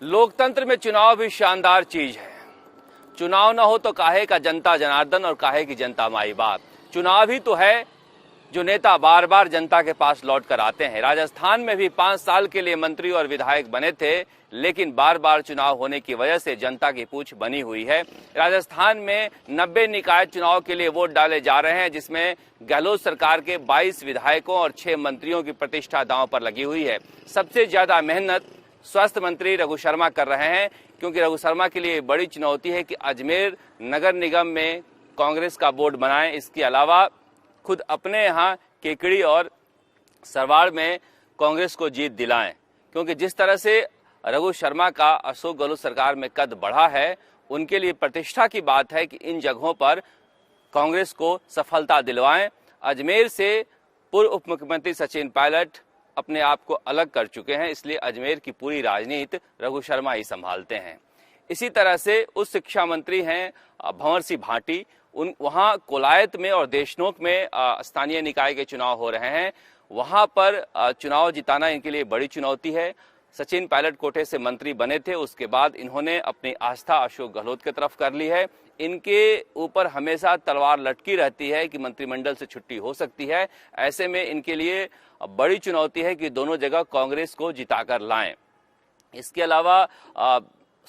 लोकतंत्र में चुनाव भी शानदार चीज है। चुनाव न हो तो काहे का जनता जनार्दन और काहे की जनता माई बाप। चुनाव ही तो है जो नेता बार बार जनता के पास लौट कर आते हैं। राजस्थान में भी 5 साल के लिए मंत्री और विधायक बने थे, लेकिन बार बार चुनाव होने की वजह से जनता की पूंछ बनी हुई है। राजस्थान में 90 निकाय चुनाव के लिए वोट डाले जा रहे हैं, जिसमें गहलोत सरकार के 22 विधायकों और 6 मंत्रियों की प्रतिष्ठा दांव पर लगी हुई है। सबसे ज्यादा मेहनत स्वास्थ्य मंत्री रघु शर्मा कर रहे हैं, क्योंकि रघु शर्मा के लिए बड़ी चुनौती है कि अजमेर नगर निगम में कांग्रेस का बोर्ड बनाएं। इसके अलावा खुद अपने यहाँ केकड़ी और सरवाड़ में कांग्रेस को जीत दिलाएं, क्योंकि जिस तरह से रघु शर्मा का अशोक गहलोत सरकार में कद बढ़ा है, उनके लिए प्रतिष्ठा की बात है कि इन जगहों पर कांग्रेस को सफलता दिलवाएं। अजमेर से पूर्व उप मुख्यमंत्री सचिन पायलट अपने आप को अलग कर चुके हैं, इसलिए अजमेर की पूरी राजनीति रघु शर्मा ही संभालते हैं। इसी तरह से उस शिक्षा मंत्री हैं भंवर सिंह भाटी। वहां कोलायत में और देशनोक में स्थानीय निकाय के चुनाव हो रहे हैं। वहां पर चुनाव जिताना इनके लिए बड़ी चुनौती है। सचिन पायलट कोटे से मंत्री बने थे, उसके बाद इन्होंने अपनी आस्था अशोक गहलोत की तरफ कर ली है। इनके ऊपर हमेशा तलवार लटकी रहती है कि मंत्रिमंडल से छुट्टी हो सकती है। ऐसे में इनके लिए बड़ी चुनौती है कि दोनों जगह कांग्रेस को जिताकर लाएं। इसके अलावा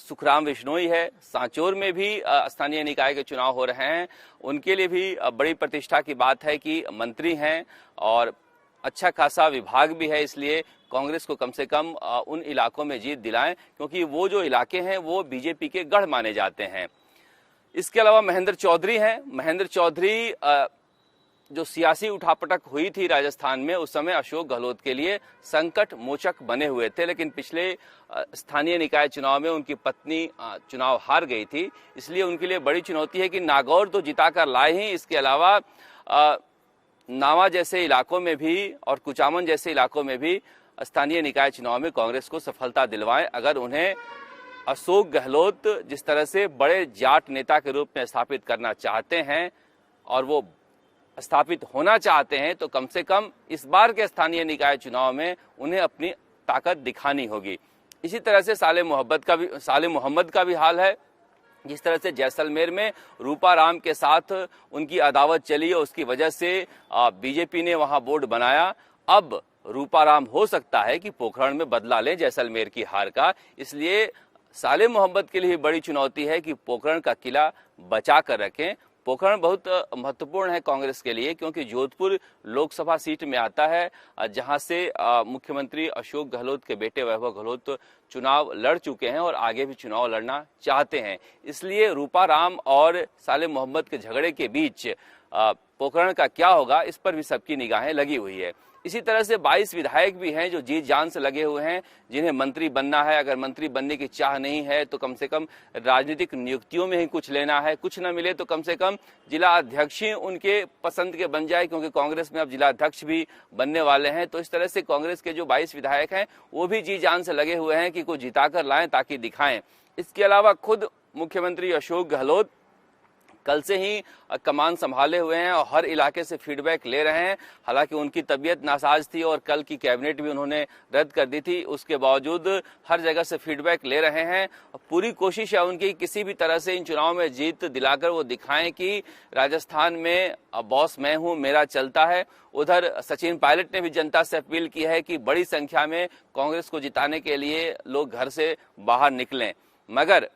सुखराम बिश्नोई है, सांचौर में भी स्थानीय निकाय के चुनाव हो रहे हैं। उनके लिए भी बड़ी प्रतिष्ठा की बात है कि मंत्री हैं और अच्छा खासा विभाग भी है, इसलिए कांग्रेस को कम से कम उन इलाकों में जीत दिलाएं, क्योंकि वो जो इलाके हैं वो बीजेपी के गढ़ माने जाते हैं। इसके अलावा महेंद्र चौधरी हैं। महेंद्र चौधरी जो सियासी उठापटक हुई थी राजस्थान में, उस समय अशोक गहलोत के लिए संकट मोचक बने हुए थे, लेकिन पिछले स्थानीय निकाय चुनाव में उनकी पत्नी चुनाव हार गई थी। इसलिए उनके लिए बड़ी चुनौती है कि नागौर तो जिताकर लाए ही, इसके अलावा नावा जैसे इलाकों में भी और कुचामन जैसे इलाकों में भी स्थानीय निकाय चुनाव में कांग्रेस को सफलता दिलवाएं। अगर उन्हें अशोक गहलोत जिस तरह से बड़े जाट नेता के रूप में स्थापित करना चाहते हैं और वो स्थापित होना चाहते हैं, तो कम से कम इस बार के स्थानीय निकाय चुनाव में उन्हें अपनी ताकत दिखानी होगी। इसी तरह से साले मोहम्मद का भी हाल है। जिस तरह से जैसलमेर में रूपा राम के साथ उनकी अदावत चली और उसकी वजह से बीजेपी ने वहां बोर्ड बनाया। अब रूपा राम हो सकता है कि पोखरण में बदला लें जैसलमेर की हार का। इसलिए साले मोहम्मद के लिए बड़ी चुनौती है कि पोखरण का किला बचा कर रखें। पोखरण बहुत महत्वपूर्ण है कांग्रेस के लिए, क्योंकि जोधपुर लोकसभा सीट में आता है, जहां से मुख्यमंत्री अशोक गहलोत के बेटे वैभव गहलोत चुनाव लड़ चुके हैं और आगे भी चुनाव लड़ना चाहते हैं। इसलिए रूपा राम और साले मोहम्मद के झगड़े के बीच पोखरण का क्या होगा, इस पर भी सबकी निगाहें लगी हुई है। इसी तरह से 22 विधायक भी हैं जो जी जान से लगे हुए हैं, जिन्हें मंत्री बनना है। अगर मंत्री बनने की चाह नहीं है तो कम से कम राजनीतिक नियुक्तियों में ही कुछ लेना है। कुछ न मिले तो कम से कम जिला अध्यक्ष ही उनके पसंद के बन जाए, क्योंकि कांग्रेस में अब जिला अध्यक्ष भी बनने वाले हैं। तो इस तरह से कांग्रेस के जो 22 विधायक हैं वो भी जी जान से लगे हुए हैं कि कुछ जिताकर लाएं ताकि दिखाएं। इसके अलावा खुद मुख्यमंत्री अशोक गहलोत कल से ही कमान संभाले हुए हैं और हर इलाके से फीडबैक ले रहे हैं। हालांकि उनकी तबीयत नासाज थी और कल की कैबिनेट भी उन्होंने रद्द कर दी थी, उसके बावजूद हर जगह से फीडबैक ले रहे हैं। पूरी कोशिश है उनकी किसी भी तरह से इन चुनाव में जीत दिलाकर वो दिखाएं कि राजस्थान में बॉस मैं हूं, मेरा चलता है। उधर सचिन पायलट ने भी जनता से अपील की है कि बड़ी संख्या में कांग्रेस को जिताने के लिए लोग घर से बाहर निकलें। मगर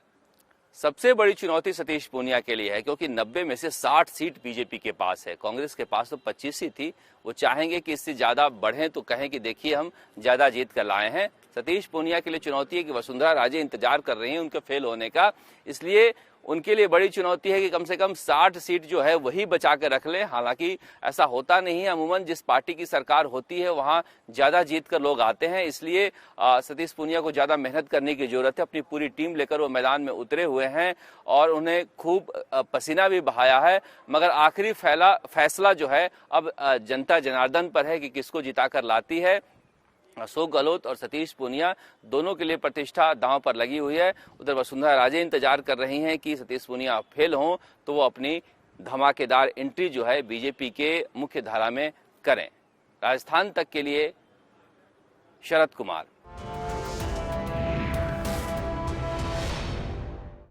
सबसे बड़ी चुनौती सतीश पूनिया के लिए है, क्योंकि 90 में से 60 सीट बीजेपी के पास है। कांग्रेस के पास तो 25 ही थी। वो चाहेंगे कि इससे ज्यादा बढ़ें तो कहें कि देखिए हम ज्यादा जीत कर लाए हैं। सतीश पूनिया के लिए चुनौती है कि वसुंधरा राजे इंतजार कर रही हैं उनके फेल होने का। इसलिए उनके लिए बड़ी चुनौती है कि कम से कम 60 सीट जो है वही बचा कर रख लें। हालांकि ऐसा होता नहीं है, अमूमन जिस पार्टी की सरकार होती है वहां ज्यादा जीत कर लोग आते हैं। इसलिए सतीश पूनिया को ज्यादा मेहनत करने की जरूरत है। अपनी पूरी टीम लेकर वो मैदान में उतरे हुए हैं और उन्हें खूब पसीना भी बहाया है। मगर आखिरी फैसला जो है अब जनता जनार्दन पर है कि किसको जिताकर लाती है। अशोक गहलोत और सतीश पूनिया दोनों के लिए प्रतिष्ठा दांव पर लगी हुई है। उधर वसुंधरा राजे इंतजार कर रही हैं कि सतीश पूनिया फेल हों तो वो अपनी धमाकेदार एंट्री जो है बीजेपी के मुख्य धारा में करें। राजस्थान तक के लिए शरद कुमार।